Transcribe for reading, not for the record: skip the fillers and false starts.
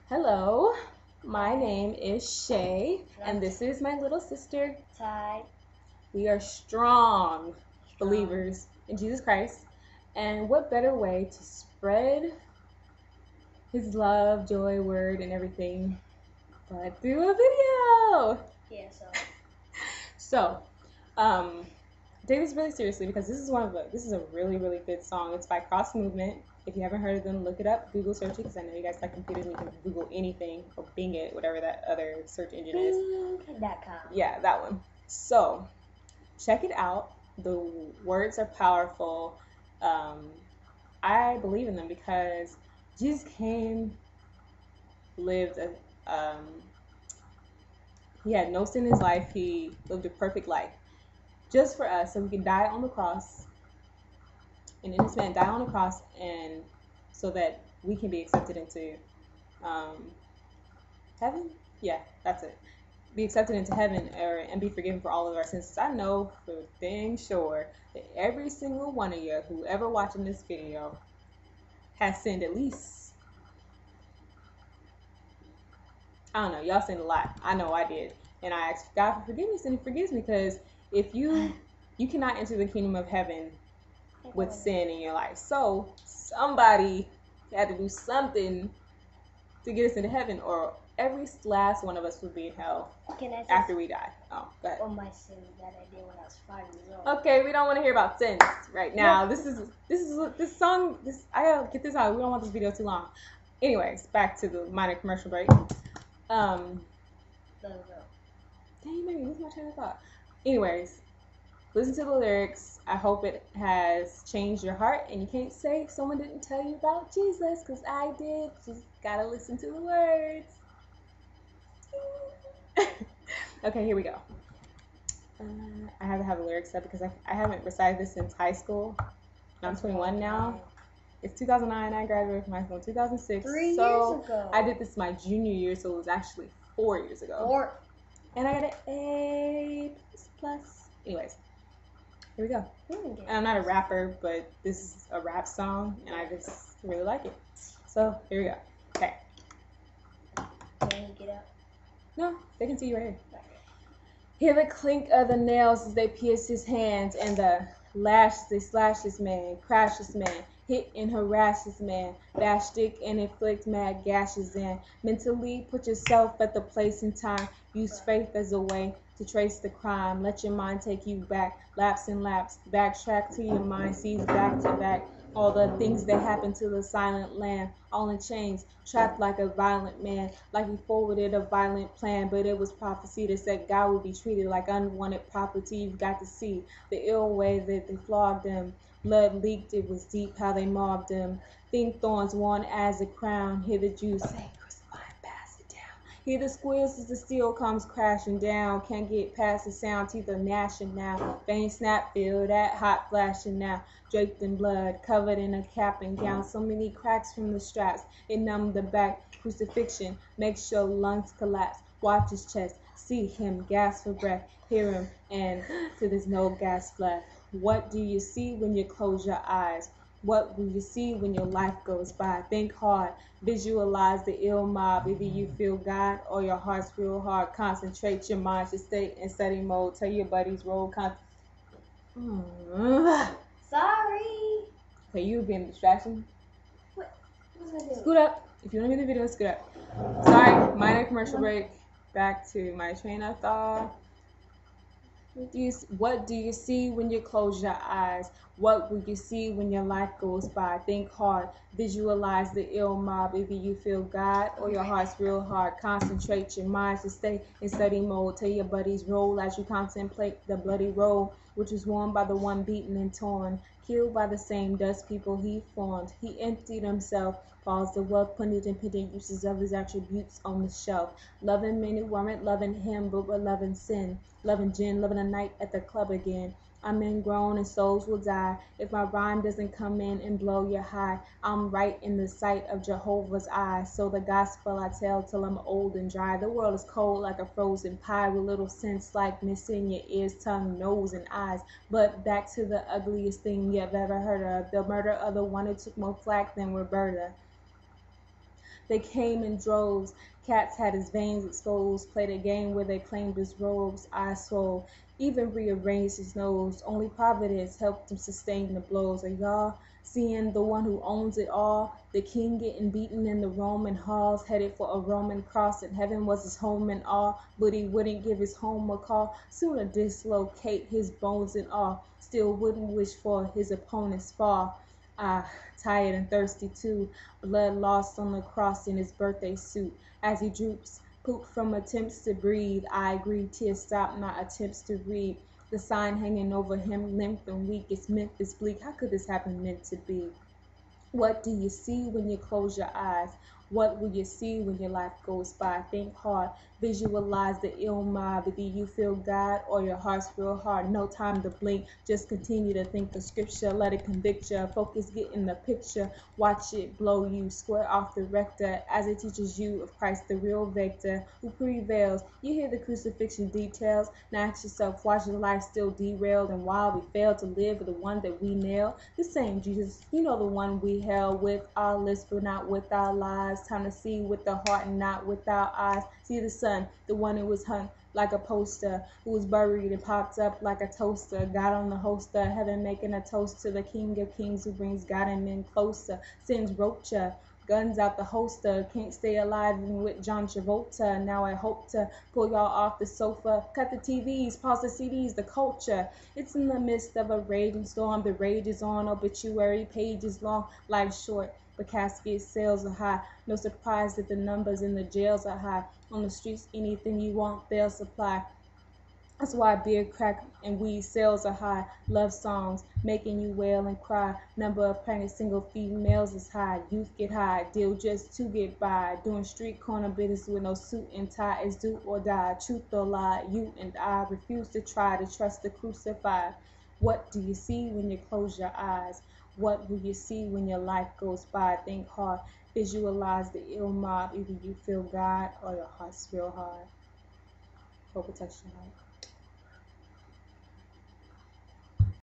Hello, my name is Shay, and this is my little sister, Ty. We are strong believers in Jesus Christ, and what better way to spread His love, joy, word, and everything but through a video? Yeah, So, take this really seriously because this is a really good song. It's by Cross Movement. If you haven't heard of them, look it up. Google search it because I know you guys like computers and you can Google anything or Bing it, whatever that other search engine is. Bing.com. Yeah, that one. So, check it out. The words are powerful. I believe in them because Jesus came, lived he had no sin in his life. He lived a perfect life just for us so we can die on the cross. An innocent man die on the cross, and so that we can be accepted into heaven. Yeah, that's it. Be accepted into heaven and be forgiven for all of our sins. I know for dang sure that every single one of you who ever watching this video has sinned at least. I don't know, y'all sinned a lot. I know I did. And I asked God for forgiveness, and He forgives me, because if you cannot enter the kingdom of heaven with sin in your life. So somebody had to do something to get us into heaven, or every last one of us would be in hell after we die. Oh, go ahead. On my sins that I did when I was 5 years old. Okay, we don't want to hear about sins right now. This song. I gotta get this out. We don't want this video too long. Anyways, back to the minor commercial break. Dang, you made me lose my train of thought. Anyways, listen to the lyrics. I hope it has changed your heart, and you can't say someone didn't tell you about Jesus, because I did. Just gotta listen to the words. Okay, here we go. I have to have the lyrics up because I haven't recited this since high school. And I'm 21 now. It's 2009. I graduated from high school in 2006. 3 years ago. I did this my junior year, so it was actually 4 years ago. And I got an A++. Anyways, here we go. And I'm not a rapper, but this is a rap song, and I just really like it. So here we go. Okay. Can you get up? No, they can see you right here. Hear the clink of the nails as they pierce his hands, and the lash they slash this man, crash this man, hit and harass this man, bash stick and inflict mad gashes in. Mentally put yourself at the place and time. Use faith as a way to trace the crime. Let your mind take you back, laps and laps, backtrack till your mind sees back to back all the things that happened to the silent land, all in chains, trapped like a violent man, like he forwarded a violent plan, but it was prophecy that said God would be treated like unwanted property. You've got to see the ill way that they flogged him. Blood leaked, it was deep how they mobbed him. Think thorns worn as a crown, hear the Jews say, crucify, pass it down. Hear the squeals as the steel comes crashing down. Can't get past the sound, teeth are gnashing now. Vein snap, feel that hot flashing now. Draped in blood, covered in a cap and gown. So many cracks from the straps, it numbed the back. Crucifixion makes your lungs collapse. Watch his chest, see him gasp for breath. Hear him, and till there's no gas left. What do you see when you close your eyes? What will you see when your life goes by? Think hard, visualize the ill mob. Either you feel God or your heart's real hard. Concentrate your mind to stay in study mode. Tell your buddies roll. Sorry. Okay, you being a distraction. What was I doing? Scoot up. If you want to be in the video, scoot up. Sorry, minor commercial break. Back to my train of thought. What do you see when you close your eyes? What will you see when your life goes by? Think hard, visualize the ill mob. Either you feel God or your heart's real hard. Concentrate your mind to stay in study mode. Tell your buddies roll as you contemplate the bloody road, which was worn by the one beaten and torn, killed by the same dust people he formed. He emptied himself, falls the wealth, put independent uses of his attributes on the shelf. Loving many weren't loving him, but were loving sin. Loving gin, loving a night at the club again. I'm ingrown and souls will die if my rhyme doesn't come in and blow your high. I'm right in the sight of Jehovah's eyes, so the gospel I tell till I'm old and dry. The world is cold like a frozen pie with little sense like missing your ears, tongue, nose, and eyes. But back to the ugliest thing you've ever heard of, the murder of the one who took more flack than Roberta. They came in droves. Cats had his veins exposed, played a game where they claimed his robes, eyes swole, even rearranged his nose. Only Providence helped him sustain the blows. Are y'all seeing the one who owns it all? The king getting beaten in the Roman halls, headed for a Roman cross, and heaven was his home and all. But he wouldn't give his home a call. Sooner dislocate his bones and all. Still wouldn't wish for his opponent's fall. Ah, tired and thirsty too, blood lost on the cross in his birthday suit. As he droops, poop from attempts to breathe, I agree, tears stop my attempts to read. The sign hanging over him, limp and weak, it's Memphis bleak. How could this happen meant to be? What do you see when you close your eyes? What will you see when your life goes by? Think hard, visualize the ill mob. Do you feel God or your heart's real hard? No time to blink, just continue to think the scripture. Let it convict you, focus, get in the picture. Watch it blow you square off the rector as it teaches you of Christ, the real victor who prevails. You hear the crucifixion details. Now ask yourself, why is your life still derailed? And while we fail to live for the one that we nail, the same Jesus, you know, the one we held with our lips but not with our lives. Time to see with the heart and not with our eyes. See the sun, the one who was hung like a poster, who was buried and popped up like a toaster. God on the holster, heaven making a toast to the King of Kings who brings God and men closer. Sins wrote ya, guns out the holster, can't stay alive even with John Travolta. Now I hope to pull y'all off the sofa, cut the TVs, pause the CDs, the culture. It's in the midst of a raging storm, the rage is on, obituary pages long, life's short, but casket sales are high. No surprise that the numbers in the jails are high. On the streets, anything you want, they'll supply. That's why beer, crack, and weed sales are high. Love songs making you wail and cry. Number of pregnant single females is high. Youth get high, deal just to get by. Doing street corner business with no suit and tie is do or die. Truth or lie, you and I refuse to try to trust the crucified. What do you see when you close your eyes? What will you see when your life goes by? Think hard, visualize the ill mob. Either you feel God or your heart's real hard. Hope it touched your heart.